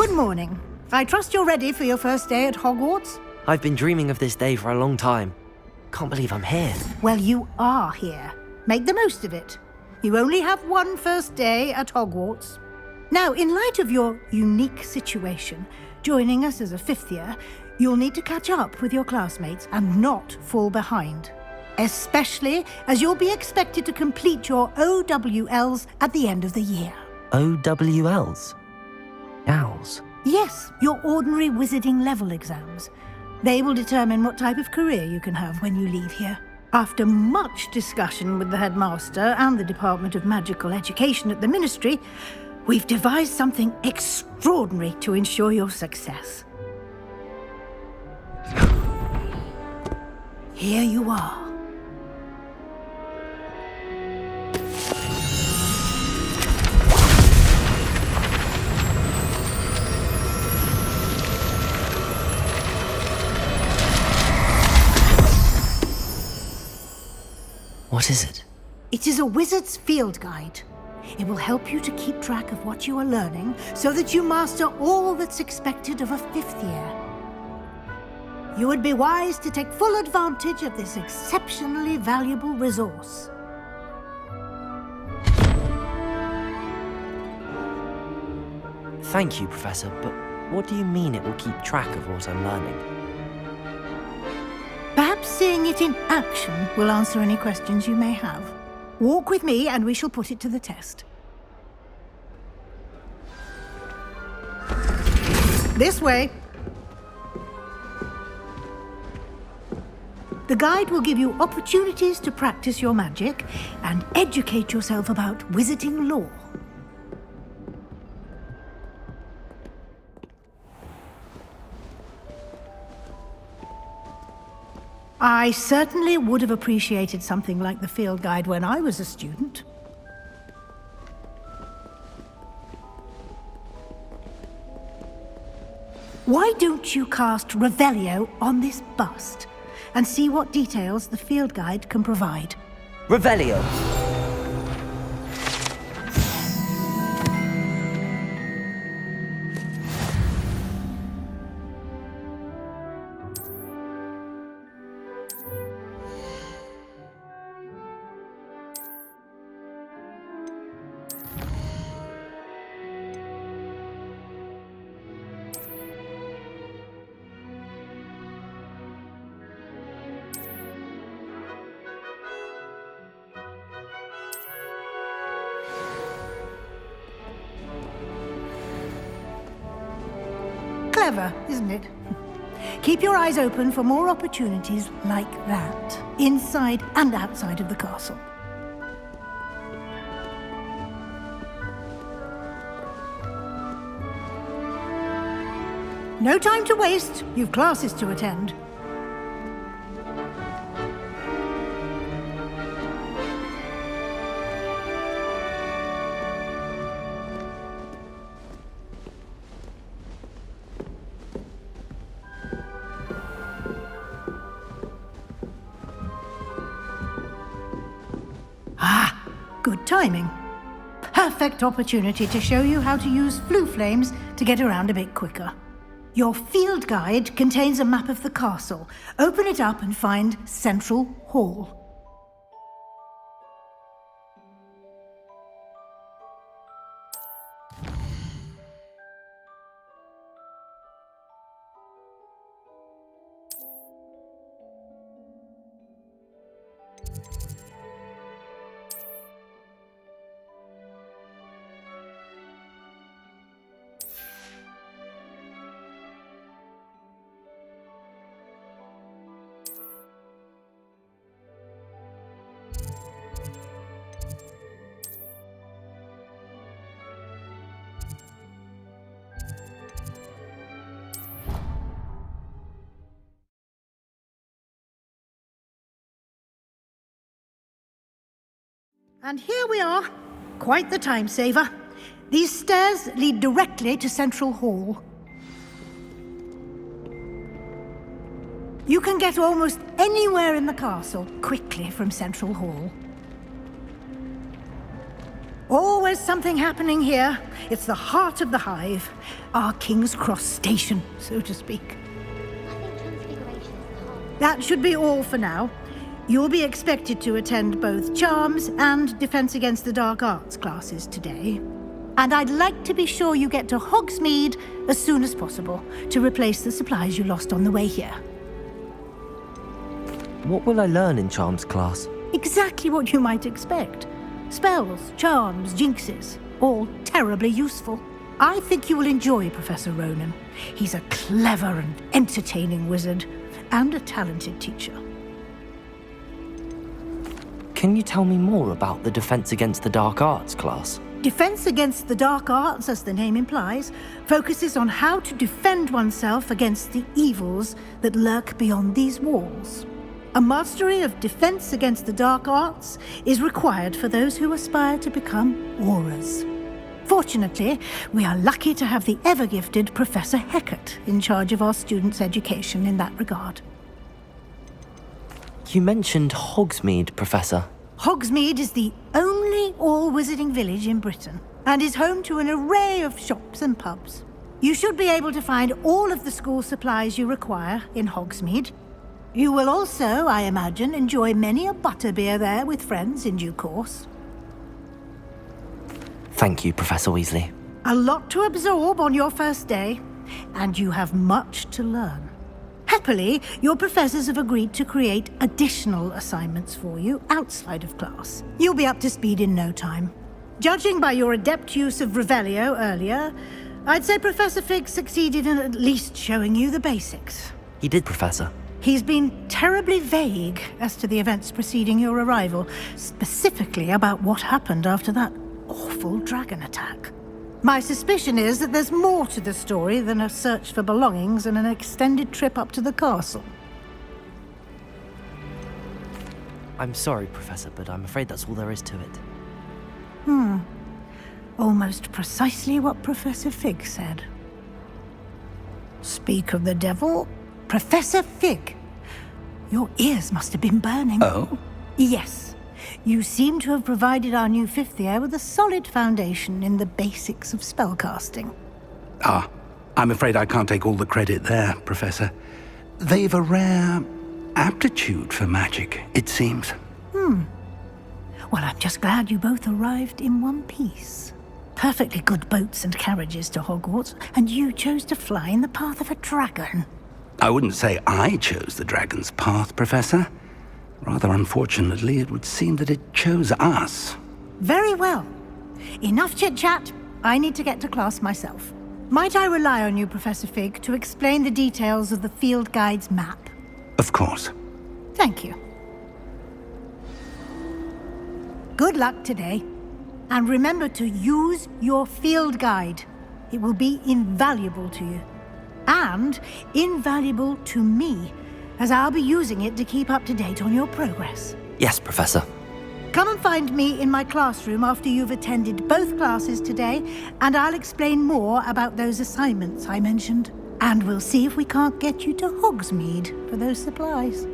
Good morning. I trust you're ready for your first day at Hogwarts? I've been dreaming of this day for a long time. Can't believe I'm here. Well, you are here. Make the most of it. You only have one first day at Hogwarts. Now, in light of your unique situation, joining us as a fifth year, you'll need to catch up with your classmates and not fall behind. Especially as you'll be expected to complete your OWLs at the end of the year. OWLs? Owls? Yes, your ordinary wizarding level exams. They will determine what type of career you can have when you leave here. After much discussion with the headmaster and the Department of Magical Education at the Ministry, we've devised something extraordinary to ensure your success. Here you are. What is it? It is a wizard's field guide. It will help you to keep track of what you are learning so that you master all that's expected of a fifth year. You would be wise to take full advantage of this exceptionally valuable resource. Thank you, Professor, but what do you mean it will keep track of what I'm learning? Perhaps seeing it in action will answer any questions you may have. Walk with me and we shall put it to the test. This way. The guide will give you opportunities to practice your magic and educate yourself about wizarding lore. I certainly would have appreciated something like the field guide when I was a student. Why don't you cast Revelio on this bust and see what details the field guide can provide? Revelio! Clever, isn't it? Keep your eyes open for more opportunities like that, inside and outside of the castle. No time to waste. You've classes to attend. Good timing. Perfect opportunity to show you how to use Floo Flames to get around a bit quicker. Your field guide contains a map of the castle. Open it up and find Central Hall. And here we are. Quite the time saver. These stairs lead directly to Central Hall. You can get almost anywhere in the castle quickly from Central Hall. Always something happening here. It's the heart of the hive. Our King's Cross station, so to speak. That should be all for now. You'll be expected to attend both Charms and Defense Against the Dark Arts classes today. And I'd like to be sure you get to Hogsmeade as soon as possible to replace the supplies you lost on the way here. What will I learn in Charms class? Exactly what you might expect. Spells, charms, jinxes, all terribly useful. I think you will enjoy Professor Ronan. He's a clever and entertaining wizard, and a talented teacher. Can you tell me more about the Defense Against the Dark Arts class? Defense Against the Dark Arts, as the name implies, focuses on how to defend oneself against the evils that lurk beyond these walls. A mastery of Defense Against the Dark Arts is required for those who aspire to become Auras. Fortunately, we are lucky to have the ever-gifted Professor Hecat in charge of our students' education in that regard. You mentioned Hogsmeade, Professor. Hogsmeade is the only all-wizarding village in Britain and is home to an array of shops and pubs. You should be able to find all of the school supplies you require in Hogsmeade. You will also, I imagine, enjoy many a butterbeer there with friends in due course. Thank you, Professor Weasley. A lot to absorb on your first day, and you have much to learn. Happily, your professors have agreed to create additional assignments for you outside of class. You'll be up to speed in no time. Judging by your adept use of Revelio earlier, I'd say Professor Fig succeeded in at least showing you the basics. He did, Professor. He's been terribly vague as to the events preceding your arrival, specifically about what happened after that awful dragon attack. My suspicion is that there's more to the story than a search for belongings and an extended trip up to the castle. I'm sorry, Professor, but I'm afraid that's all there is to it. Almost precisely what Professor Fig said. Speak of the devil, Professor Fig. Your ears must have been burning. Oh? Yes. You seem to have provided our new fifth year with a solid foundation in the basics of spellcasting. I'm afraid I can't take all the credit there, Professor. They've a rare aptitude for magic, it seems. Well, I'm just glad you both arrived in one piece. Perfectly good boats and carriages to Hogwarts, and you chose to fly in the path of a dragon. I wouldn't say I chose the dragon's path, Professor. Rather unfortunately, it would seem that it chose us. Very well. Enough chit-chat. I need to get to class myself. Might I rely on you, Professor Fig, to explain the details of the field guide's map? Of course. Thank you. Good luck today. And remember to use your field guide. It will be invaluable to you. And invaluable to me, as I'll be using it to keep up to date on your progress. Yes, Professor. Come and find me in my classroom after you've attended both classes today, and I'll explain more about those assignments I mentioned. And we'll see if we can't get you to Hogsmeade for those supplies.